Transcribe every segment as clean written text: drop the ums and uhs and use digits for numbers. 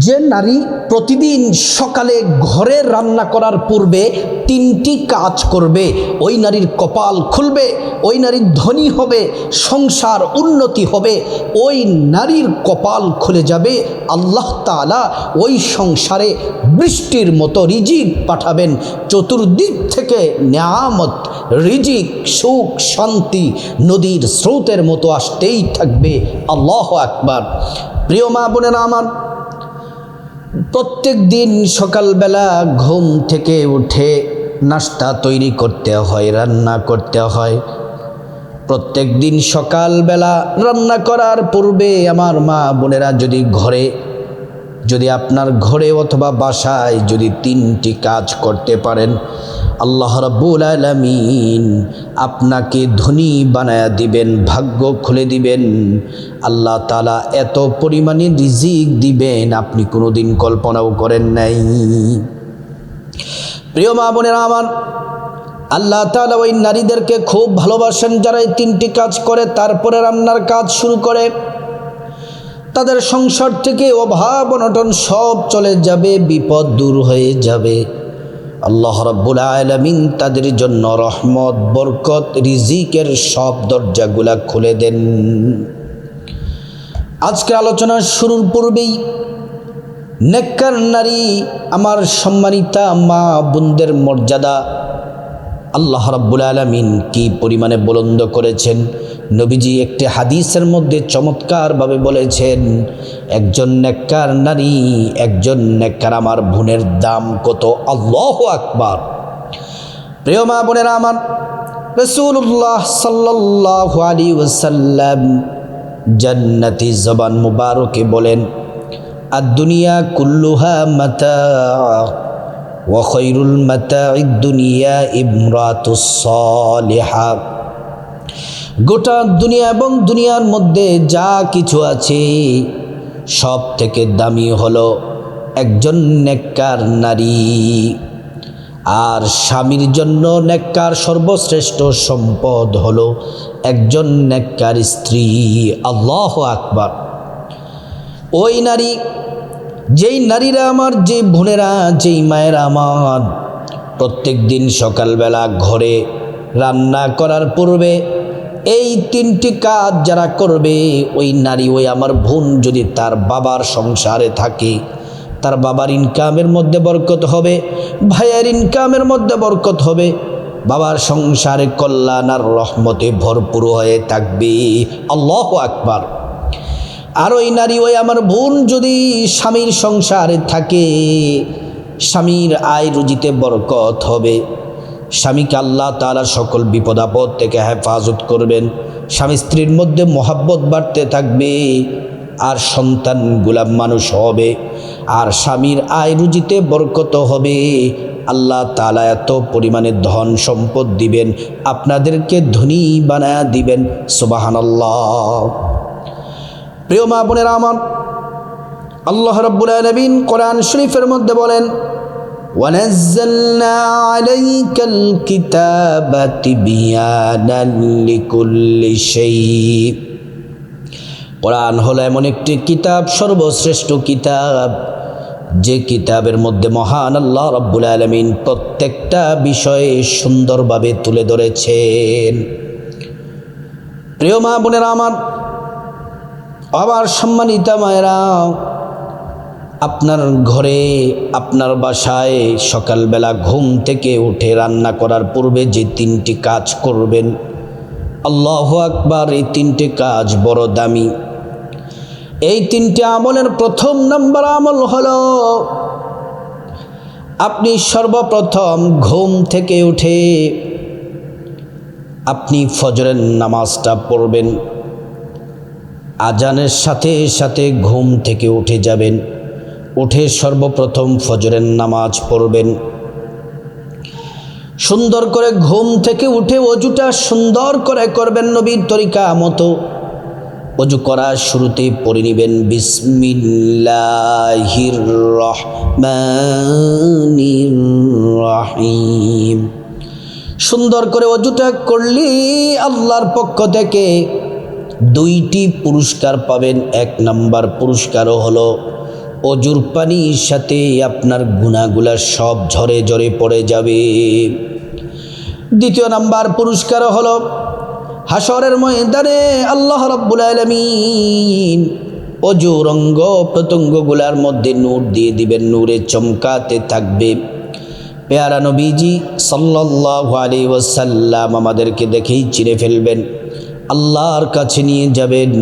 যে নারী প্রতিদিন সকালে ঘরে রান্না করার পূর্বে 3টি কাজ করবে, ওই নারীর কপাল খুলবে, ওই নারী ধনী হবে, সংসার উন্নতি হবে, ওই নারীর কপাল খুলে যাবে। আল্লাহ তাআলা ওই সংসারে বৃষ্টির মতো রিজিক পাঠাবেন, চতুর্দিক থেকে নিয়ামত, রিজিক, সুখ, শান্তি নদীর স্রোতের মতো আসতেই থাকবে। আল্লাহু আকবার। প্রিয় মা বোনেরা আমার, প্রত্যেক দিন সকালবেলা ঘুম থেকে উঠে নাস্তা তৈরি করতে হয়, রান্না করতে হয়। প্রত্যেক দিন সকালবেলা রান্না করার পূর্বে আমার মা বোনেরা যদি আপনার ঘরে অথবা বাসায় যদি 3টি কাজ করতে পারেন, আল্লাহ রাব্বুল আলামিন আপনাকে ধনী বানায়া দিবেন, ভাগ্য খুলে দিবেন। আল্লাহ তাআলা এত পরিমাণে রিজিক দিবেন আপনি কোনোদিন কল্পনাও করেন নাই। প্রিয় মা বোনেরা আমার, আল্লাহ তাআলা ওই নারীদেরকে খুব ভালোবাসেন যারা এই 3টি কাজ করে, তারপরে রান্নার কাজ শুরু করে। তাদের সংসার থেকে অভাব অনটন সব চলে যাবে, বিপদ দূর হয়ে যাবে। আল্লাহ রাব্বুল আলামিন তাদের জন্য রহমত, বরকত, রিজিকের সব দরজাগুলা খুলে দেন। আজকে আলোচনার শুরুর পূর্বেই নেককার নারী, আমার সম্মানিতা মা বোনদের মর্যাদা আল্লাহ রাব্বুল আলামিন কি পরিমাণে বুলন্দ করেছেন। নবীজি একটি হাদিসের মধ্যে চমৎকারভাবে বলেছেন, একজন নেককার নারী, একজন নেককার আমার বোনের দাম কত। আল্লাহু আকবার। প্রিয় মা বোনেরা আমার, রাসূলুল্লাহ সাল্লাল্লাহু আলাইহি ওয়াসাল্লাম জান্নাতি জবান মুবারকে বলেন, আদ-দুনিয়া কুল্লুহা মাতা ওয়া খায়রুল মাতা'id দুনিয়া ইমরাতুস সালিহা। গোটা দুনিয়া এবং দুনিয়ার মধ্যে যা কিছু আছে সব থেকে দামি হলো একজন নেককার নারী। আর স্বামীর জন্য নেককার সর্বশ্রেষ্ঠ সম্পদ হলো একজন নেককার স্ত্রী। আল্লাহু আকবার। ওই নারী, যেই নারীরা আমার, যে বোনেরা, যেই মায়েরা আমার প্রত্যেক দিন সকালবেলা ঘরে রান্না করার পূর্বে এই 3টি কাজ যারা করবে, ওই নারী, ওই আমার বোন যদি তার বাবার সংসারে থাকে, তার বাবার ইনকামের মধ্যে বরকত হবে, ভাইয়ের ইনকামের মধ্যে বরকত হবে, বাবার সংসারে কল্যাণ আর রহমতে ভরপুর হয়ে থাকবে। আল্লাহু আকবার। আর ওই নারী, ওই আমার বোন যদি স্বামীর সংসারে থাকে, স্বামীর আয় রুজিতে বরকত হবে, স্বামীকে আল্লাহ তাআলা সকল বিপদ আপদ থেকে হেফাজত করবেন, স্বামী স্ত্রীর মধ্যে মহাব্বত বাড়তে থাকবে, আর সন্তানগুলা মানুষ হবে, আর স্বামীর আয় রুজিতে বরকত হবে। আল্লাহ তাআলা এত পরিমাণে ধন সম্পদ দিবেন, আপনাদেরকে ধনী বানায়া দিবেন। সুবহানাল্লাহ। প্রিয় মা বোনেরা আমার, আল্লাহ রাব্বুল আলামিন কোরআন শরীফের মধ্যে বলেন, ওয়ানাজ্জালনা আলাইকাল কিতাবা তিবয়ানান লিকুল্লি শাই। কোরআন হলো এমন একটি কিতাব, সর্বশ্রেষ্ঠ কিতাব, যে কিতাবের মধ্যে মহান আল্লাহ রাব্বুল আলামিন প্রত্যেকটা বিষয়ে সুন্দরভাবে তুলে ধরেছেন। প্রিয় মা বোনেরা আমার, আবার সম্মানিতা মায়েরা, আপনার ঘরে, আপনার বাসায় সকালবেলা ঘুম থেকে উঠে রান্না করার পূর্বে যে 3টি কাজ করবেন, আল্লাহু আকবার, এই 3টি কাজ বড় দামি। এই 3টি আমলের প্রথম নম্বর আমল হলো, আপনি সর্বপ্রথম ঘুম থেকে উঠে আপনি ফজরের নামাজটা পড়বেন। আজানের সাথে সাথে ঘুম থেকে উঠে যাবেন, উঠে সর্বপ্রথম ফজরের নামাজ পড়বেন। সুন্দর করে ঘুম থেকে উঠে অজুটা সুন্দর করে করবেন নবীর তরিকা মতো। অজু করার শুরুতেই পড়ে নেবেন বিসমিল্লাহির রহমানির রহিম। সুন্দর করে অজুটা করলে আল্লাহর পক্ষ থেকে 2টি পুরস্কার পাবেন। 1 নম্বর পুরস্কারও হলো অজুর পানির সাথে আপনার গুনাহগুলা সব ঝরে ঝরে পড়ে যাবে। দ্বিতীয় নাম্বার পুরস্কার হলো হাসরের ময়দানে আল্লাহ রাব্বুল আলামিন অজুর অঙ্গ প্রত্যঙ্গগুলার মধ্যে নূর দিয়ে দিবেন, নূরে চমকাতে থাকবে। পেয়ারা নবীজি সাল্লাল্লাহু আলাইহি ওয়াসাল্লাম আমাদেরকে দেখেই চিনে ফেলবেন, আল্লাহর কাছে নিয়ে যাবেন,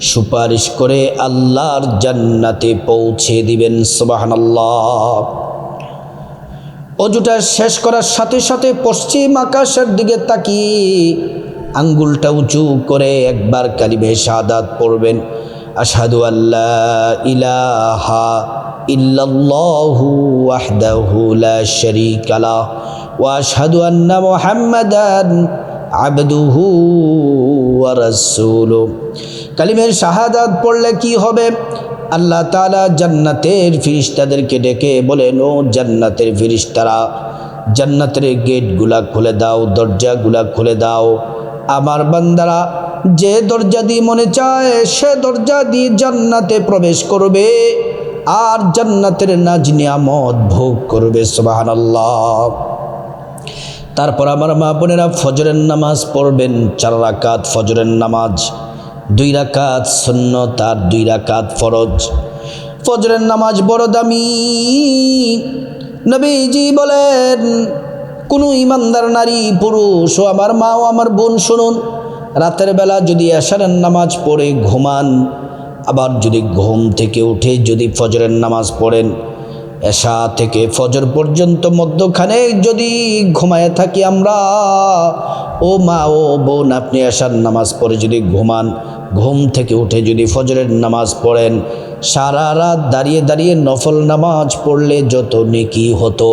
সুপারিশ করে আল্লাহর জান্নাতে পৌঁছে দিবেন। সুবহানাল্লাহ। অজুটা শেষ করার সাথে সাথে পশ্চিম আকাশের দিকে তাকিয়ে আঙ্গুলটা উঁচু করে একবার কালিমে শাহাদাত পড়বেন, আশহাদু আল্লা ইলাহা ইল্লাল্লাহু ওয়াহদাহু লা শারীকা লাহ ওয়া আশহাদু আন্না মুহাম্মাদান আবদুহু ওয়া রাসূলুহু। কালিমের শাহাদাত পড়লে কি হবে? আল্লাহ তাআলা জান্নাতের ফেরেশতাদেরকে ডেকে বলেন, ও জান্নাতের ফেরেশতারা, জান্নাতের গেটগুলা খুলে দাও, দরজাগুলা খুলে দাও। আমার বান্দারা যে দরজা দিয়ে মনে চায় সে দরজা দিয়ে জান্নাতে প্রবেশ করবে আর জান্নাতের নাজ নিয়ামত ভোগ করবে। সুবহানাল্লাহ। তারপর আমার মা বোনেরা ফজরের নামাজ পড়বেন 4 রাকাত ফজরের নামাজ, 2 রাকাত সুন্নত আর 2 রাকাত ফরজ। ফজরের নামাজ বড় দামি। নবীজি বলেন, কোনো ইমানদার নারী পুরুষ ও আমার মা ও আমার বোন শুনুন, রাতের বেলা যদি এশারের নামাজ পড়ে ঘুমান, আবার যদি ঘুম থেকে উঠে যদি ফজরের নামাজ পড়েন, এশা থেকে ফজর পর্যন্ত মধ্যখানে যদি ঘুমায় থাকি আমরা, ও মা ও বোন, আপনি এশার নামাজ পড়ে যদি ঘুমান, ঘুম থেকে উঠে যদি ফজরের নামাজ পড়েন, সারা রাত দাঁড়িয়ে দাঁড়িয়ে নফল নামাজ পড়লে যত নেকি হতো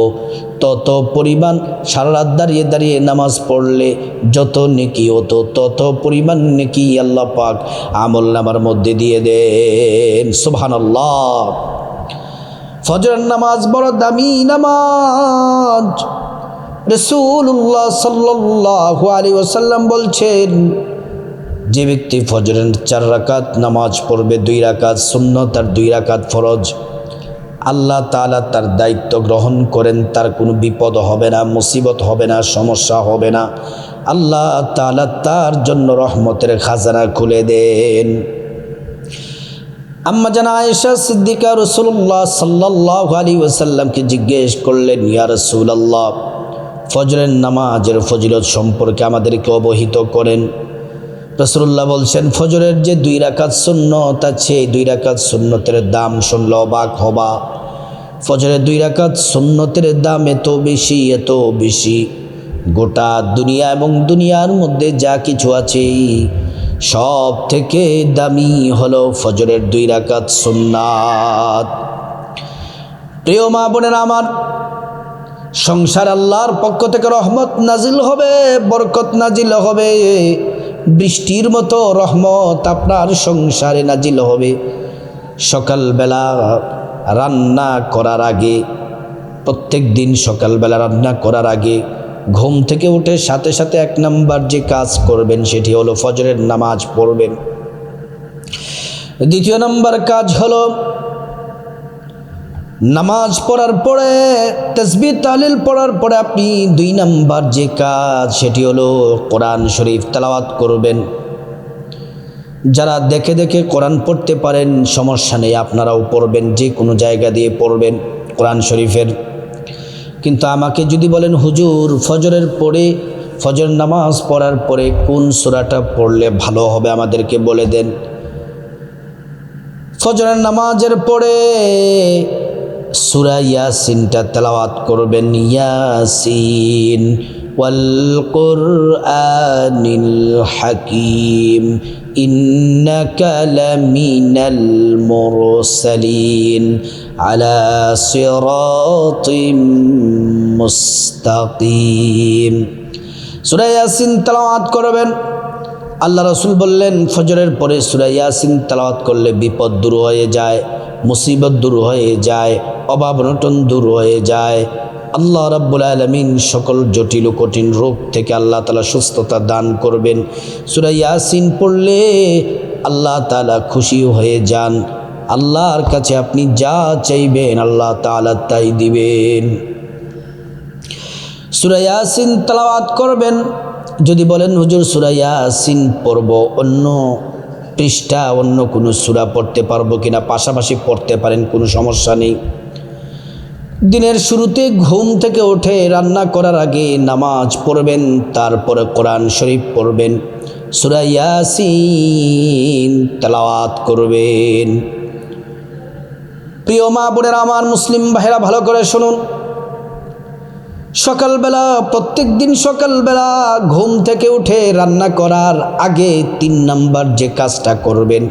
তত পরিমাণ, সারা রাত দাঁড়িয়ে দাঁড়িয়ে নামাজ পড়লে যত নেকি হতো তত পরিমাণ নেকি আল্লাহ পাক আমল নামার মধ্যে দিয়ে দেন। সুবহানাল্লাহ। ফজরের নামাজ বড় দামি নামাজ। রাসূলুল্লাহ সাল্লাল্লাহু আলাইহি ওয়াসাল্লাম বলছেন, যে ব্যক্তি ফজরের 4 রাকাত নামাজ পড়বে, 2 রাকাত সুন্নত আর 2 রাকাত ফরজ, আল্লাহ তাআলা তার দায়িত্ব গ্রহণ করেন, তার কোনো বিপদ হবে না, মুসিবত হবে না, সমস্যা হবে না। আল্লাহ তাআলা তার জন্য রহমতের খাজানা খুলে দেন। আম্মা জান আয়েশা সিদ্দিকা রাসূলুল্লাহ সাল্লাল্লাহু আলাইহি ওয়াসাল্লামকে জিজ্ঞেস করলেন, ইয়া রাসূলুল্লাহ, ফজরের নামাজের ফজিলত সম্পর্কে আমাদেরকে অবহিত করেন। রাসূলুল্লাহ বলছেন, ফজরের যে 2 রাকাত সুন্নত আছে, 2 রাকাত সুন্নতের দাম শুনলে অবাক হবা। ফজরের 2 রাকাত সুন্নতের দাম এত বেশি, এত বেশি, গোটা দুনিয়া এবং দুনিয়ার মধ্যে যা কিছু আছে সব থেকে দামি হলো ফজরের 2 রাকাত সুন্নাত। প্রিয় মা বোনেরা আমার, সংসার আল্লাহর পক্ষ থেকে রহমত নাজিল হবে, বরকত নাজিল হবে, বৃষ্টির মতো রহমত আপনার সংসারে নাজিল হবে। সকালবেলা রান্না করার আগে, প্রত্যেক দিন সকালবেলা রান্না করার আগে ঘুম থেকে উঠে সাথে সাথে 1 নাম্বার যে কাজ করবেন সেটি হলো ফজরের নামাজ পড়বেন। দ্বিতীয় নাম্বার কাজ হলো নামাজ পড়ার পরে, তাসবিহ তাহলিল পড়ার পরে আপনি 2 নাম্বার যে কাজ সেটি হলো কোরআন শরীফ তেলাওয়াত করবেন। যারা দেখে দেখে কোরআন পড়তে পারেন সমস্যা নেই, আপনারাও পড়বেন, যে কোনো জায়গা দিয়ে পড়বেন কোরআন শরীফের। কিন্তু আমাকে যদি বলেন, হুজুর ফজরের পরে, ফজর নামাজ পড়ার পরে কোন সূরাটা পড়লে ভালো হবে আমাদেরকে বলে দেন। ফজরের নামাজের পরে সূরা ইয়াসিনটা তেলাওয়াত করবেন। ইয়াসিন ওয়াল কুরআনিল হাকীম ইন্নাকা লামিনাল মুরসালিন আলা সিরাতিম মুস্তাকিম। সূরা ইয়াসিন তেলাওয়াত করবেন। আল্লাহ রাসূল বললেন, ফজরের পরে সূরা ইয়াসিন তেলাওয়াত করলে বিপদ দূর হয়ে যায়, মুসিবত দূর হয়ে যায়, অভাব অনটন দূর হয়ে যায়। আল্লাহ রাব্বুল আলামিন সকল জটিল ও কঠিন রোগ থেকে আল্লাহ তাআলা সুস্থতা দান করবেন। সূরা ইয়াসিন পড়লে আল্লাহ তাআলা খুশি হয়ে যান, আল্লাহর কাছে আপনি যা চাইবেন আল্লাহ তাআলা তাই দিবেন। সূরা ইয়াসিন তেলাওয়াত করবেন। যদি বলেন হুজুর সূরা ইয়াসিন পড়ব, অন্য পৃষ্ঠা অন্য কোনো সূরা পড়তে পারবো কিনা, পাশাপাশি পড়তে পারেন, কোনো সমস্যা নেই। দিনের শুরুতে ঘুম থেকে উঠে রান্না করার আগে নামাজ পড়বেন, তারপরে কোরআন শরীফ পড়বেন, সূরা ইয়াসিন তেলাওয়াত করবেন। প্রিয় মা বোনেরা আমার, মুসলিম ভাইরা ভালো করে শুনুন। সকালবেলা, প্রত্যেক দিন সকালবেলা ঘুম থেকে উঠে রান্না করার আগে 3 নাম্বার যে কাজটা করবেন,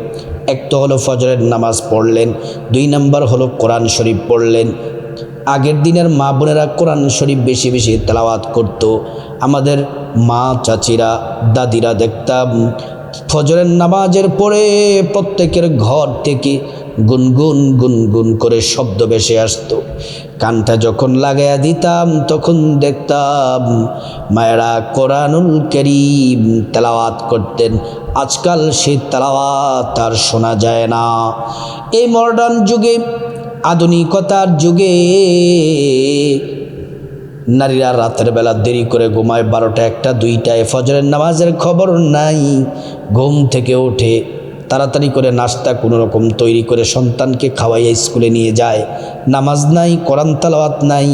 এক তো হলো ফজরের নামাজ পড়লেন, 2 নাম্বার হলো কোরআন শরীফ পড়লেন। আগের দিনের মা বোনেরা কোরআন শরীফ বেশি বেশি তেলাওয়াত করত। আমাদের মা চাচিরা দাদিরা দেখতাম ফজরের নামাজের পরে প্রত্যেকের ঘর থেকে গুনগুন গুনগুন করে শব্দ ভেসে আসতো। কানটা যখন লাগাইয়া দিতাম তখন দেখতাম মায়েরা কোরআনুল কারীম তেলাওয়াত করতেন। আজকাল সেই তেলাওয়াত আর শোনা যায় না। এই মডার্ন যুগে, আধুনিকতার যুগে নারীরা রাতের বেলা দেরি করে ঘুমায়, 12টা 1টা 2টায়, ফজরের নামাজের খবর নাই। ঘুম থেকে উঠে তাড়াতাড়ি করে নাস্তা কোনো রকম তৈরি করে সন্তানকে খাওয়াইয়া স্কুলে নিয়ে যায়। নামাজ নাই, কোরআন তেলাওয়াত নাই।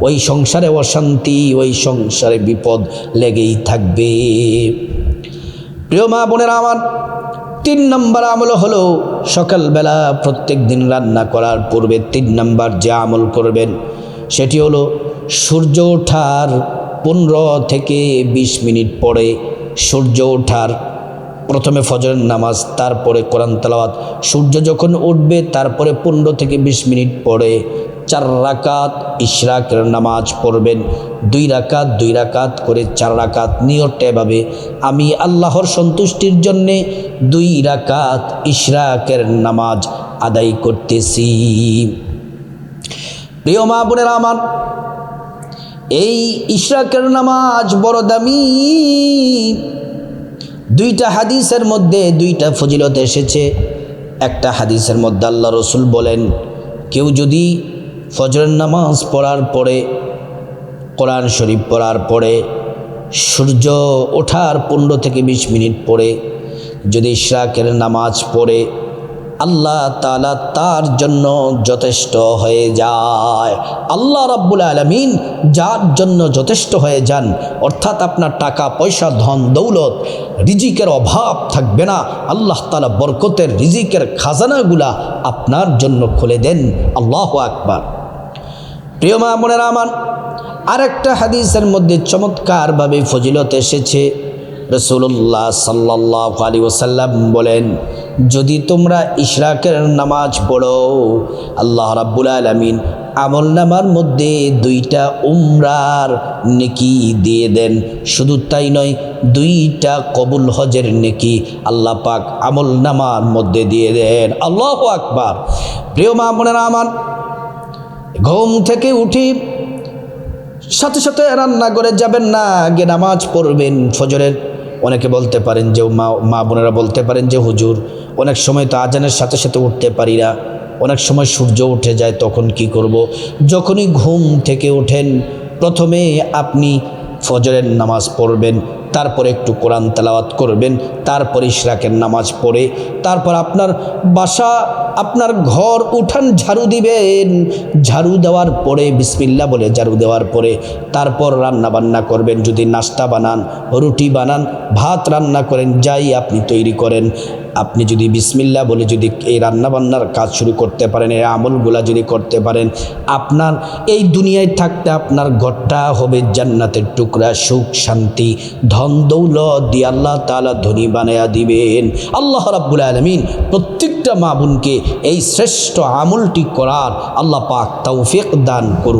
ওই সংসারে অশান্তি, ওই সংসারে বিপদ লেগেই থাকবে। প্রিয় মা বোনেরা আমার, 3 নম্বর আমল হলো সকালবেলা প্রত্যেক দিন রান্না করার পূর্বে 3 নম্বর যে আমল করবেন সেটি হলো সূর্য ওঠার 15 থেকে 20 মিনিট পরে, সূর্য ওঠার প্রথমে ফজরের নামাজ, তারপরে কোরআন তেলাওয়াত। সূর্য যখন উঠবে তারপরে 15 থেকে 20 মিনিট পরে 4 রাকাত ইশরাকের নামাজ পড়বেন। 2 রাকাত 2 রাকাত করে 4 রাকাত। নিয়তটা এভাবে, আমি আল্লাহর সন্তুষ্টির জন্যে 2 রাকাত ইশরাকের নামাজ আদায় করতেছি। প্রিয় মা বোনেরা আমার, এই ইশরাকের নামাজ বড় দামি। 2টা হাদিসের মধ্যে 2টা ফজিলত এসেছে। একটা হাদিসের মধ্যে আল্লাহ রসুল বলেন, কেউ যদি ফজরের নামাজ পড়ার পরে, কোরআন শরীফ পড়ার পরে, সূর্য ওঠার 15 থেকে 20 মিনিট পরে যদি ইশরাকের নামাজ পড়ে, আল্লাহ তাআলা তার জন্য যথেষ্ট হয়ে যায়। আল্লাহ রাব্বুল আলামিন যার জন্য যথেষ্ট হয়ে যান, অর্থাৎ আপনার টাকা পয়সা ধন দৌলত রিজিকের অভাব থাকবে না। আল্লাহ তাআলা বরকতের রিজিকের খাজানাগুলা আপনার জন্য খুলে দেন। আল্লাহু আকবার। প্রিয় মা বোনেরা আমার, আরেকটা হাদিসের মধ্যে চমৎকারভাবে ফজিলত এসেছে। রাসূলুল্লাহ সাল্লাল্লাহু আলাইহি ওয়াসাল্লাম বলেন, যদি তোমরা ইশরাকের নামাজ পড়ো, আল্লাহ রাব্বুল আলামিন আমলনামার মধ্যে 2টা উমরার নেকি দিয়ে দেন। শুধু তাই নয়, 2টা কবুল হজের নেকি আল্লাহ পাক আমলনামার মধ্যে দিয়ে দেন। আল্লাহু আকবার। প্রিয় মা বোনেরা আমার, ঘুম থেকে উঠি সাথে সাথে রান্না করে যাবেন না, আগে নামাজ পড়বেন ফজরের। অনেকে বলতে পারেন যে মা বোনেরা বলতে পারেন যে হুজুর, অনেক সময় তো আজানের সাথে সাথে উঠতে পারি না, অনেক সময় সূর্য উঠে যায়, তখন কি করব? যখনই ঘুম থেকে ওঠেন প্রথমে আপনি ফজরের নামাজ পড়বেন, তারপরে একটু কোরআন তেলাওয়াত করবেন, তারপর ইশরাকের নামাজ পড়ে তারপর আপনার বাসা, আপনার ঘর উঠান ঝাড়ু দিবেন। ঝাড়ু দেওয়ার পরে বিসমিল্লাহ বলে ঝাড়ু দেওয়ার পরে তারপর রান্না বান্না করবেন। যদি নাস্তা বানান, রুটি বানান, ভাত রান্না করেন, যাই আপনি তৈরি করেন, আপনি যদি বিসমিল্লাহ বলে যদি এই রান্নাবান্নার কাজ শুরু করতে পারেন, এই আমলগুলা যদি করতে পারেন, আপনার এই দুনিয়ায় থাকতে আপনার ঘরটা হবে জান্নাতের টুকরা। সুখ শান্তি ধন দৌলত দিয়ে আল্লাহ তাআলা ধনী বানায়া দিবেন। আল্লাহ রাব্বুল আলামিন প্রত্যেকটা মা বোনকে এই শ্রেষ্ঠ আমলটি করার আল্লাহ পাক তৌফিক দান করুন।